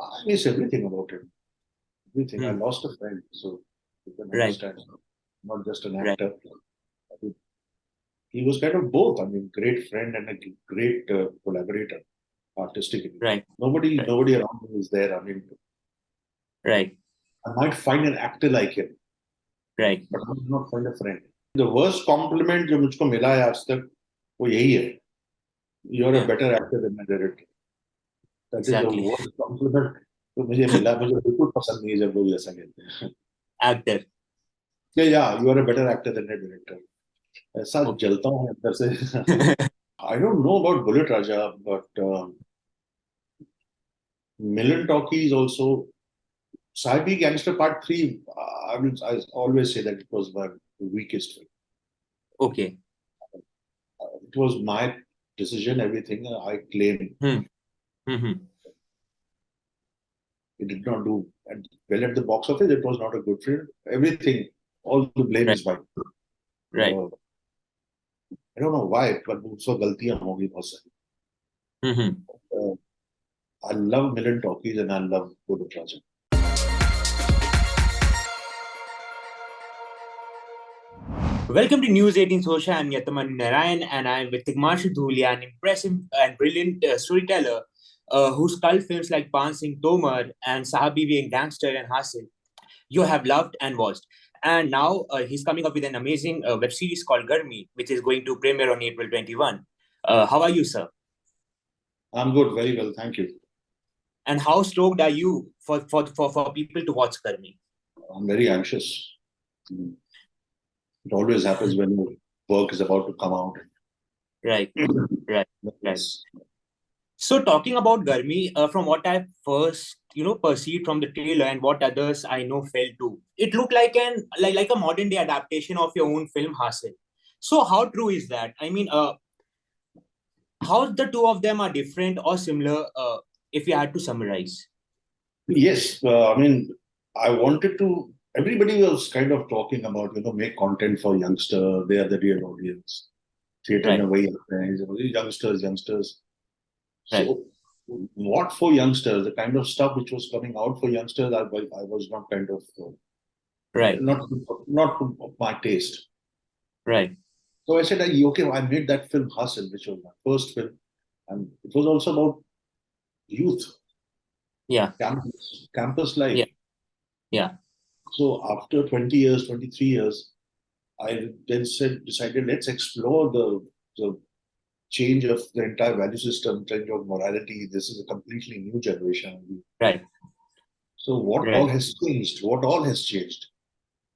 I miss everything about him. Everything. I Hmm. lost a friend, so you can Right. understand. Not just an Right. actor. He was kind of both. I mean, great friend and a great collaborator artistically. Right. Right. Nobody around me is there. I mean, Right. I might find an actor like him, Right. but I might not find a friend. The worst compliment जो मुझको मिला है आज तक वो यही है. You're a Yeah. better actor than a director. That is the Exactly. worst compliment जो मुझे मिला. मुझे बिल्कुल पसंद नहीं है जब लोग ऐसा कहते हैं. Actor. Yeah, you are a better actor than a director. ऐसा Okay. जलता हूँ अंदर से. I don't know about Bullet Raja, but Million Talkies also. Sahibi Gangster Part 3, I always say that it was my weakest film. Okay. It was my decision, everything I claim. Hmm. Hmm. It did not do and well at the box office. It was not a good film. Everything, all the blame Right. is mine. Right. I don't know why, but so galtiyan hogi bahut sari. Hmm. Uh, I love Million Talkies and I love Bullet Raja. Welcome to News 18 Showsha. I'm Yatamanyu Narain, and I'm with Tigmanshu Dhulia, an impressive and brilliant storyteller whose cult films like Pan Singh Tomar and Sahabi and Gangster and Hasil you have loved and watched. And now he's coming up with an amazing web series called Garmi, which is going to premiere on April 21. How are you, sir? I'm good, very well, thank you. And how stoked are you for people to watch Garmi? I'm very anxious. It always happens when your work is about to come out. Right, right, right. Yes. So talking about Garmi, from what I first perceived from the trailer and what others I know felt too, it looked like like a modern day adaptation of your own film Hasil. So how true is that? I mean, how the two of them are different or similar? If you had to summarize. Yes, I mean, I wanted to. Everybody was kind of talking about, make content for youngster. They are the real audience. Theater Right, में वही आता है, youngsters. right, So, what for youngsters? The kind of stuff which was coming out for youngsters, I was not kind of right, not not of my taste. right. So I said, okay, I made that film Hustle, which was my first film, and it was also about youth, Yeah, campus life. yeah, yeah. So after 20 years, 23 years, I then decided, let's explore the change of the entire value system, change of morality. This is a completely new generation. Right, So what all right. has changed? What all has changed?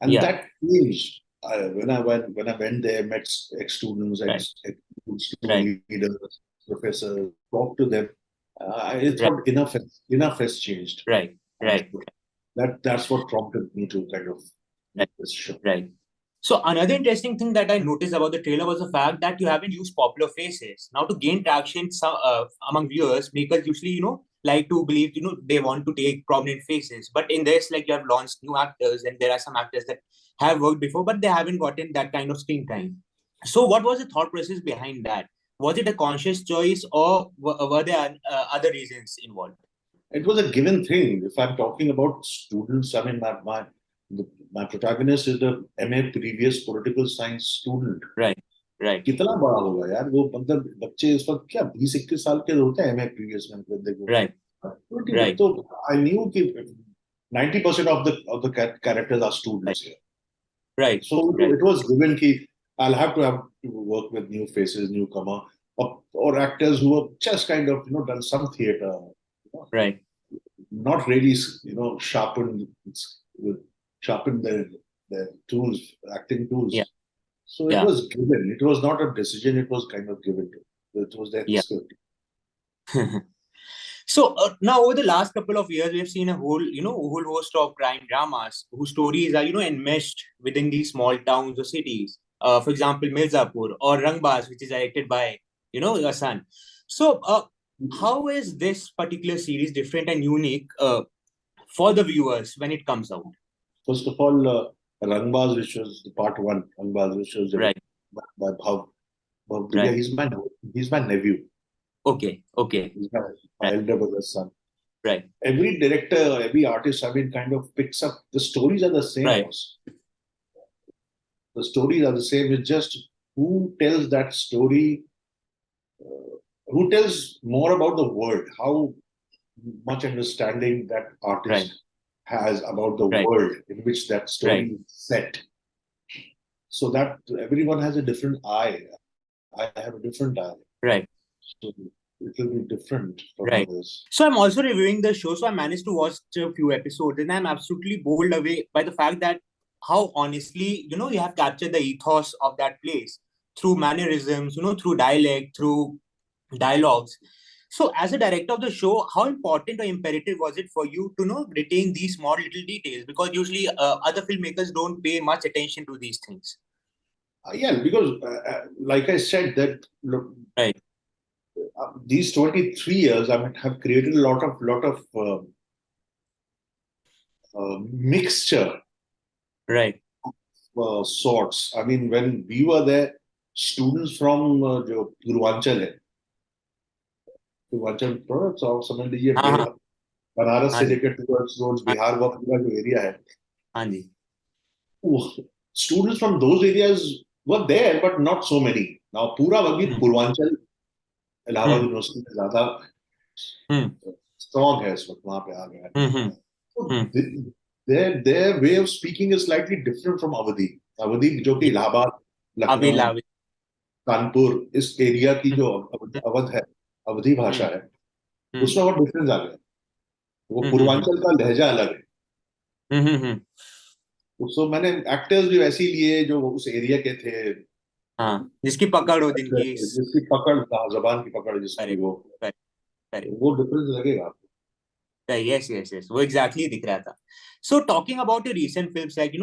And Yeah, that changed. When I went there, met ex-students, right, right, ex-student leaders, professors, talked to them. I right, thought enough has changed. right, And right, that's what prompted me to kind of right, make this show. right. So another interesting thing that I noticed about the trailer was the fact that you haven't used popular faces. Now to gain traction among viewers, makers usually, like to believe, they want to take prominent faces. But in this, like you have launched new actors and there are some actors that have worked before, but they haven't gotten that kind of screen time. So what was the thought process behind that? Was it a conscious choice or were there other reasons involved? It was a given thing. If I'm talking about students, I mean, my protagonist is the MA previous political science student. Right, right, कितना बड़ा होगा यार वो मतलब बच्चे इस वक्त क्या 20-21 साल के होते हैं एमए प्रीवियस में देखो right, 20 right, तो आई न्यू कि 90% of the characters are right, students here. right, So right, it was given कि I'll have to work with new faces, newcomer, or actors who have just kind of done some theater, right. not really sharpened with sharpened their tools, acting tools. Yeah, So it yeah, was given. It was not a decision. It was kind of given to. It was their yeah. script. So now over the last couple of years, we have seen a whole host of crime dramas whose stories are, enmeshed within these small towns or cities. For example, Mirzapur or Rangbaz, which is directed by, your son. So how is this particular series different and unique for the viewers when it comes out? First of all, Rangbaz, which was the part one, Rangbaz, which was Right, by Bhav Dhulia. right. He's my nephew. Okay, okay. He's my Right, elder brother's son. Right. Every director, every artist, I mean, kind of picks up the stories are the same. Right. Also. The stories are the same. It's just who tells that story, who tells more about the world, how much understanding that Right. artist has about the Right. world in which that Right. story is set. So that everyone has a different eye. I have a different eye. Right. So it will be different from Right. others. So I'm also reviewing the show. So I managed to watch a few episodes, and I'm absolutely bowled away by the fact that how honestly, you have captured the ethos of that place through mannerisms, through dialect, through dialogues. So as a director of the show, how important or imperative was it for you to retain these small little details? Because usually other filmmakers don't pay much attention to these things. Yeah, because like I said, that look, Right. these 23 years, I mean, have created a lot of mixture Right. sorts. I mean, when we were there, students from जो पूर्वांचल है, पूर्वांचल तो समझ लीजिए हाँ हाँ बनारस हाँ से जी लेकर टुवर्ड्स हाँ बिहार वो पूरा जो एरिया है, हाँ जी students from those areas were there, but not so many. Now, पूरा अभी हम्म पूर्वांचल इलाहाबाद हम्म यूनिवर्सिटी में ज्यादा हम्म स्ट्रॉन्ग है इस वक्त वहां पे आ गया है. हम्म हम्म So hmm, their way of speaking is slightly different from Awadhi. Awadhi जो कि जी इलाहाबाद, अभी लखनऊ, लावे कानपुर इस एरिया की हम्म जो अवध है, अवधी भाषा हम्म है, हम्म उसमें बहुत डिफरेंस आ गया. वो हम्म हम्म पूर्वांचल का लहजा अलग है. हम्म हम्म, हम्म, उसको मैंने एक्टर्स भी वैसे ही लिए जो उस एरिया के थे, हाँ जिसकी पकड़ हो जिनकी जिसकी पकड़, जबान की पकड़ जिसकी करेक्ट वो करेक्ट करेक्ट वो डिफरेंस लगेगा आपको. यस यस यस वो एग्जैक्टली दिख रहा था. So talking about your recent films like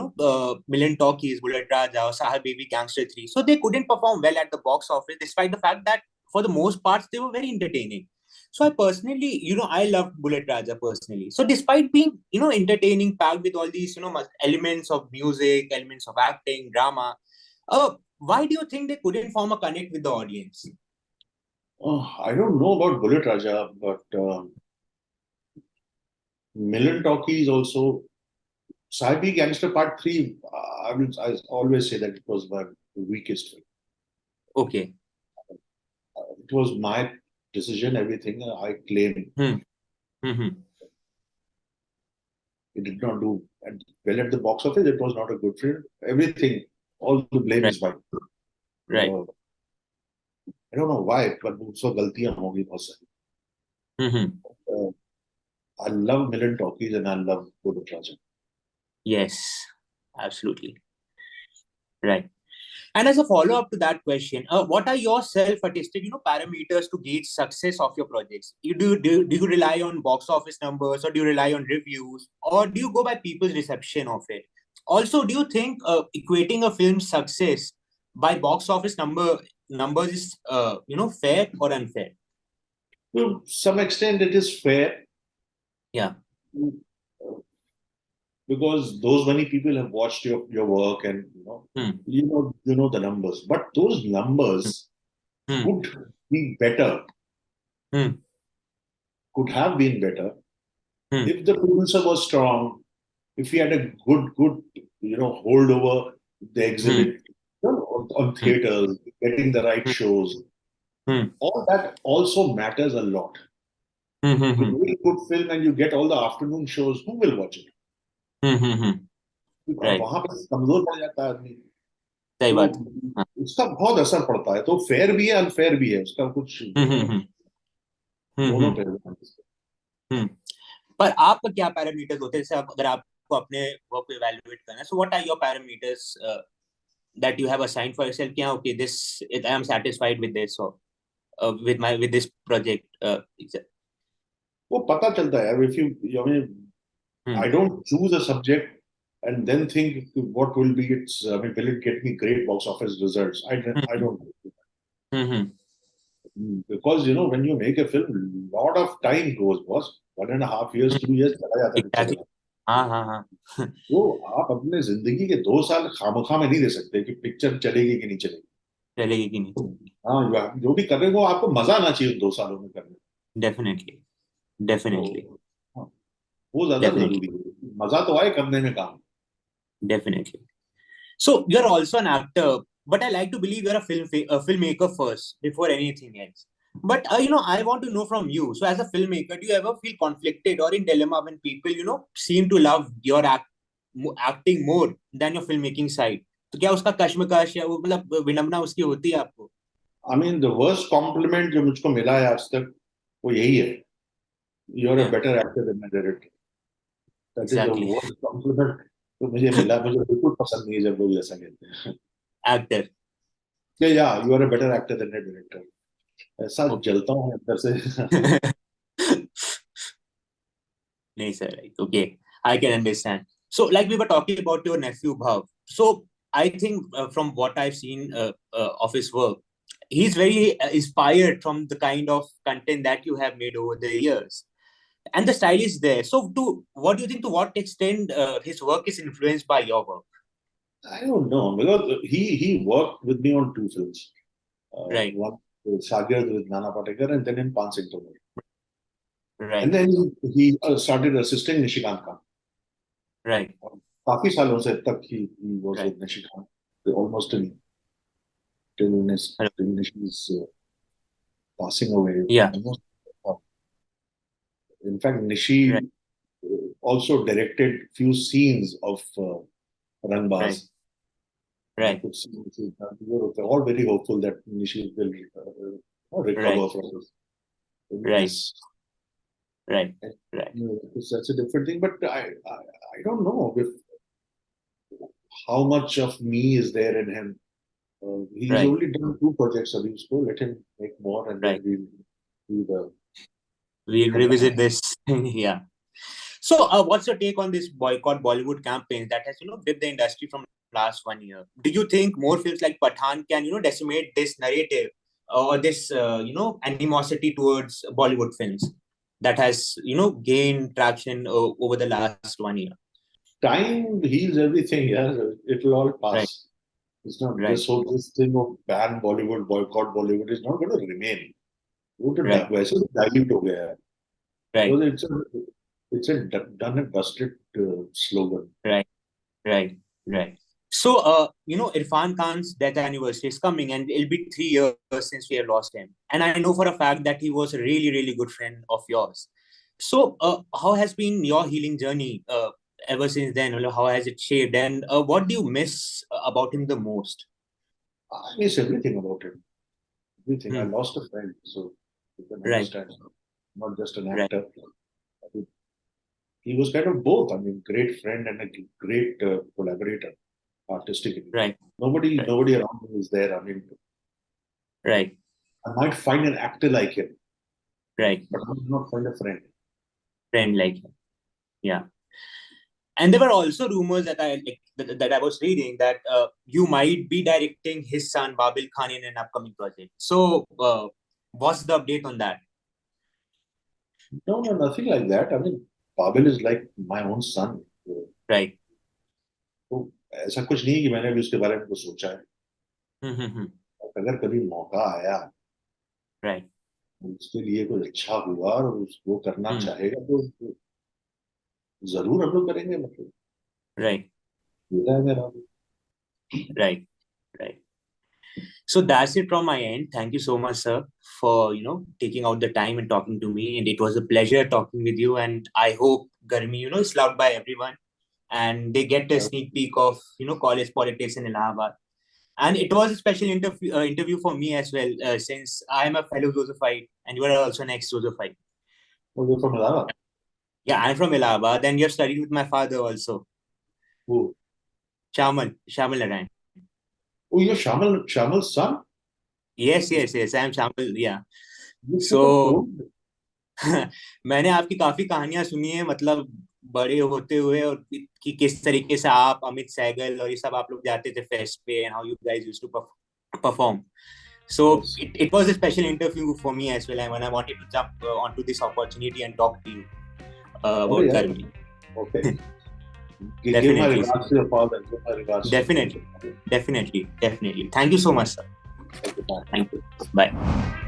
Million Talkies, Bullet Raja, or Sahar Baby Gangster 3, so they couldn't perform well at the box office despite the fact that for the most parts they were very entertaining. So I personally, I loved Bullet Raja personally. So despite being, entertaining, packed with all these, elements of music, elements of acting, drama, why do you think they couldn't form a connect with the audience? I don't know about Bullet Raja, but Million Talkies also. Sahibi Gangster Part 3, I always say that it was my weakest film. Okay. It was my decision, everything I claim. Hmm. Hmm. It did not do and well at the box office. It was not a good film. Everything, all the blame Right. is mine. Right. I don't know why, but उसको गलतियां होंगी बहुत सारी. Hmm. Uh, I love Million Talkies and I love Bullet Raja. Yes, absolutely. Right. And as a follow-up to that question, what are your self-attested, parameters to gauge success of your projects? Do you rely on box office numbers, or do you rely on reviews, or do you go by people's reception of it? Also, do you think equating a film's success by box office numbers is fair or unfair? To some extent, it is fair Yeah. because those many people have watched your work and Hmm. you know the numbers. But those numbers Hmm. could be better, Hmm. could have been better Hmm. if the producer was strong, if he had a good hold over the Hmm. exhibit, on Hmm. theaters, getting the right Hmm. shows. Hmm. All that also matters a lot. Hmm. Hmm. You Hmm. make a good film and you get all the afternoon shows, who will watch it? Hmm. Hmm. Hmm. Right. वहां पर कमजोर पड़ जाता है आदमी. सही तो बात. हाँ. उसका बहुत असर पड़ता है. तो फेयर भी है अनफेयर भी है, उसका कुछ Hmm. Hmm. Hmm. Hmm. दोनों Hmm. पहलू हैं. Hmm. पर आपका क्या पैरामीटर्स होते हैं जैसे अगर आपको अपने वर्क को इवैल्यूएट करना है, so what are your parameters that you have assigned for yourself कि हाँ okay this I am satisfied with this और विद दिस प्रोजेक्ट. वो पता चलता है. If you I mean, I don't choose a subject and then think what will be its. I mean, will it get me great box office results? I don't know. Because when you make a film, lot of time goes, boss. 1.5 years, 2 years चला जाता है picture exactly. में. हाँ हाँ हाँ. तो आप अपने जिंदगी के 2 साल खामखा में नहीं दे सकते कि पिक्चर चलेगी कि नहीं चलेगी. चलेगी कि नहीं चलेगी. हाँ, जो भी कर रहे हो आपको मजा आना चाहिए उन 2 सालों में करने. Definitely definitely. तो वो ज्यादा Definitely, जरूरी है, मजा तो आए करने में काम. definitely. So you're also an actor, but I like to believe you're a filmmaker first before anything else. But I want to know from you. So as a filmmaker, do you ever feel conflicted or in dilemma when people, seem to love your acting more than your filmmaking side? तो क्या उसका कश्मकश या वो मतलब विडंबना उसकी होती है आपको? I mean, the worst compliment जो मुझको मिला है आज तक वो यही है, you're a Yeah, better actor than my director. That is the exactly. worst compliment तो मुझे मिला. मुझे बिल्कुल पसंद नहीं है जब लोग ऐसा कहते हैं. Actor. Yeah, you are a better actor than my director. ऐसा Okay. जलता हूँ अंदर से. नहीं sir, right. Okay, I can understand. So, like we were talking about your nephew Bhav. So, I think from what I've seen of his work, he's very inspired from the kind of content that you have made over the years, and the style is there. So, to what do you think? To what extent his work is influenced by your work? I don't know because he worked with me on two films. Right, One with Shagird with Nana Patekar and then in Pan Singh Tomar. And right, then he started assisting Nishikant Khan. right, और काफी सालों से तक he was right, with Nishikant almost till Nishi's passing away. yeah, Almost, in fact, right, Nishi also directed few scenes of right, Rangbaz. I right, could see we were all very hopeful that Nishi will right, recover from this right, illness. right, And, right, that's a different thing, but I don't know if how much of me is there in him. He's right, only done two projects, Abhi, so let him make more and then right. we'll do the We'll combine. revisit this. Yeah. So, what's your take on this boycott Bollywood campaign that has, gripped the industry from last 1 year? Do you think more films like Pathan can, decimate this narrative or this, animosity towards Bollywood films that has, gained traction over the last 1 year? Time heals everything, yeah. It will all Right, pass. It's not right, this thing of ban Bollywood, boycott Bollywood is not going to remain. वो तो right, वैसे तो dilute हो गया है. right, Because it's a done and dusted slogan. right, right, right. So, Irfan Khan's death anniversary is coming, and it'll be 3 years since we have lost him. And I know for a fact that he was a really, really good friend of yours. So, how has been your healing journey ever since then? How has it shaped? And what do you miss about him the most? I miss everything about him. Everything. I Hmm. lost a friend, so you can Right, understand. Not just an right, actor. He was kind of both. I mean, great friend and a great collaborator artistically. right, right, Nobody around me is there. I mean, right, I might find an actor like him, right. but I might not find a friend. Friend like him. Yeah. And there were also rumors that that I was reading that you might be directing his son Babil Khan in an upcoming project. So, what's the update on that? No, no, nothing like that. I mean, Pabil is like my own son. Right. तो ऐसा कुछ नहीं है कि मैंने भी उसके बारे में कुछ सोचा है. Mm-hmm. अगर कभी मौका आया, Right. उसके लिए कुछ अच्छा हुआ और उसको करना Mm. चाहेगा तो जरूर हम लोग करेंगे. मतलब Right. बेटा है मेरा. Right. Right. So that's it from my end. Thank you so much, sir, for taking out the time and talking to me. And it was a pleasure talking with you. And I hope Garmi, is loved by everyone, and they get a sneak peek of college politics in Allahabad. And it was a special interview for me as well, since I am a fellow Josephite and you are also an ex-Josephite. Oh, you're from Allahabad? Yeah, I'm from Allahabad and you're studying with my father also, Who? Shamal Narain. Oh, you're Shamal's son? Yes, yes, yes, I'm Shamal, yeah. You should have So, told me. मैंने आपकी काफी कहानियां सुनी है, मतलब बड़े होते हुए, और कि किस तरीके से आप, अमित सहगल और ये सब आप लोग जाते थे फेस्ट पे, and how you guys used to perform. So Yes. it was a special interview for me as well, and when I wanted to jump onto this opportunity and talk to you Oh, about yeah. Garmi. Okay. Give my Definitely, regards to your father. Give my regards. definitely, definitely, definitely. Thank you so much, sir. Okay, bye. Thank you. Bye.